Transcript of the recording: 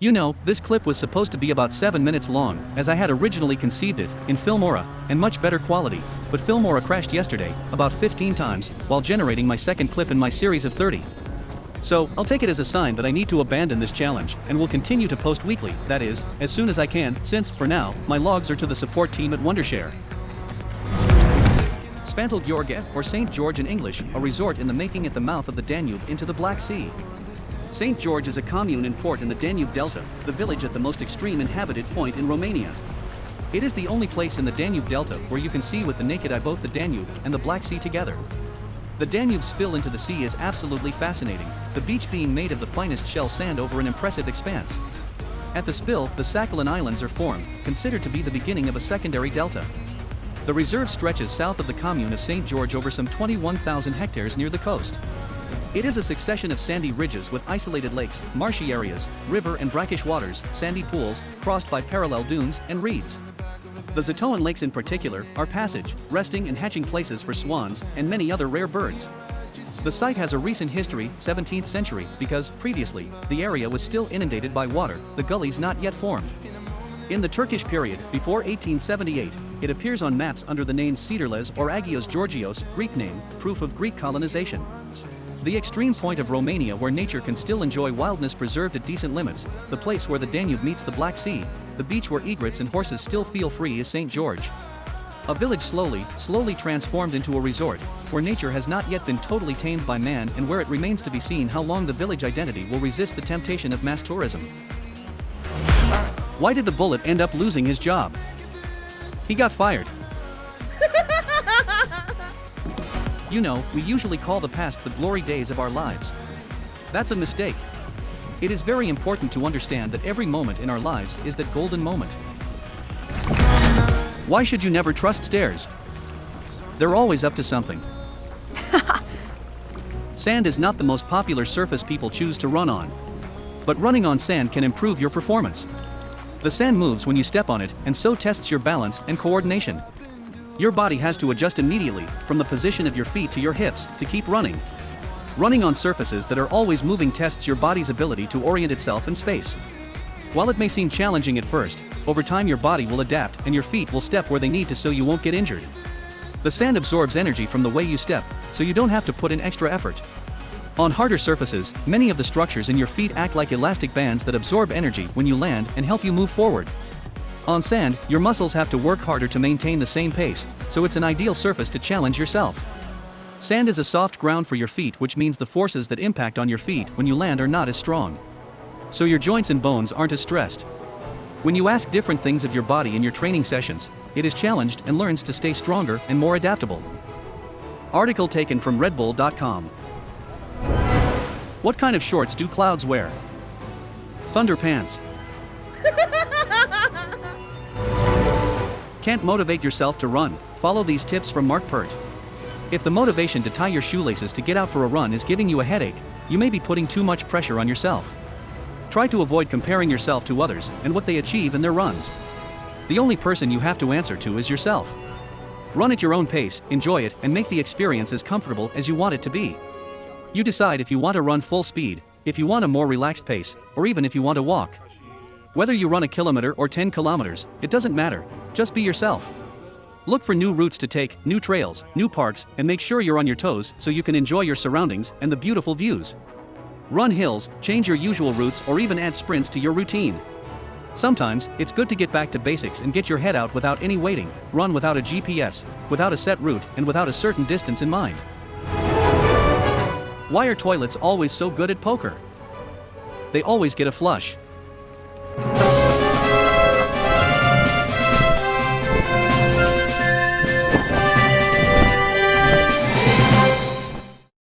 You know, this clip was supposed to be about 7 minutes long, as I had originally conceived it, in Filmora, and much better quality, but Filmora crashed yesterday, about 15 times, while generating my second clip in my series of 30. So, I'll take it as a sign that I need to abandon this challenge, and will continue to post weekly, that is, as soon as I can, since, for now, my logs are to the support team at Wondershare. Sfântul Gheorghe, or St. George in English, a resort in the making at the mouth of the Danube into the Black Sea. St. George is a commune and port in the Danube Delta, the village at the most extreme inhabited point in Romania. It is the only place in the Danube Delta where you can see with the naked eye both the Danube and the Black Sea together. The Danube spill into the sea is absolutely fascinating, the beach being made of the finest shell sand over an impressive expanse. At the spill, the Sakhalin Islands are formed, considered to be the beginning of a secondary delta. The reserve stretches south of the commune of St. George over some 21,000 hectares near the coast. It is a succession of sandy ridges with isolated lakes, marshy areas, river and brackish waters, sandy pools, crossed by parallel dunes and reeds. The Zatoan lakes in particular are passage, resting and hatching places for swans and many other rare birds. The site has a recent history, 17th century, because, previously, the area was still inundated by water, the gullies not yet formed. In the Turkish period, before 1878, it appears on maps under the name Cedarles or Agios Georgios, Greek name, proof of Greek colonization. The extreme point of Romania where nature can still enjoy wildness preserved at decent limits, the place where the Danube meets the Black Sea, the beach where egrets and horses still feel free is St. George. A village slowly transformed into a resort, where nature has not yet been totally tamed by man and where it remains to be seen how long the village identity will resist the temptation of mass tourism. Why did the bullet end up losing his job? He got fired. You know, we usually call the past the glory days of our lives. That's a mistake. It is very important to understand that every moment in our lives is that golden moment. Why should you never trust stairs? They're always up to something. Sand is not the most popular surface people choose to run on. But running on sand can improve your performance. The sand moves when you step on it, and so tests your balance and coordination. Your body has to adjust immediately, from the position of your feet to your hips, to keep running. Running on surfaces that are always moving tests your body's ability to orient itself in space. While it may seem challenging at first, over time your body will adapt and your feet will step where they need to so you won't get injured. The sand absorbs energy from the way you step, so you don't have to put in extra effort. On harder surfaces, many of the structures in your feet act like elastic bands that absorb energy when you land and help you move forward. On sand, your muscles have to work harder to maintain the same pace, so it's an ideal surface to challenge yourself. Sand is a soft ground for your feet, which means the forces that impact on your feet when you land are not as strong. So your joints and bones aren't as stressed. When you ask different things of your body in your training sessions, it is challenged and learns to stay stronger and more adaptable. Article taken from redbull.com. What kind of shorts do clouds wear? Thunder pants. Can't motivate yourself to run? Follow these tips from Mark Pert. If the motivation to tie your shoelaces to get out for a run is giving you a headache, you may be putting too much pressure on yourself. Try to avoid comparing yourself to others and what they achieve in their runs. The only person you have to answer to is yourself. Run at your own pace, enjoy it, and make the experience as comfortable as you want it to be. You decide if you want to run full speed, if you want a more relaxed pace, or even if you want to walk. Whether you run a kilometer or 10 kilometers, it doesn't matter, just be yourself. Look for new routes to take, new trails, new parks, and make sure you're on your toes so you can enjoy your surroundings and the beautiful views. Run hills, change your usual routes, or even add sprints to your routine. Sometimes, it's good to get back to basics and get your head out without any waiting, run without a GPS, without a set route, and without a certain distance in mind. Why are toilets always so good at poker? They always get a flush.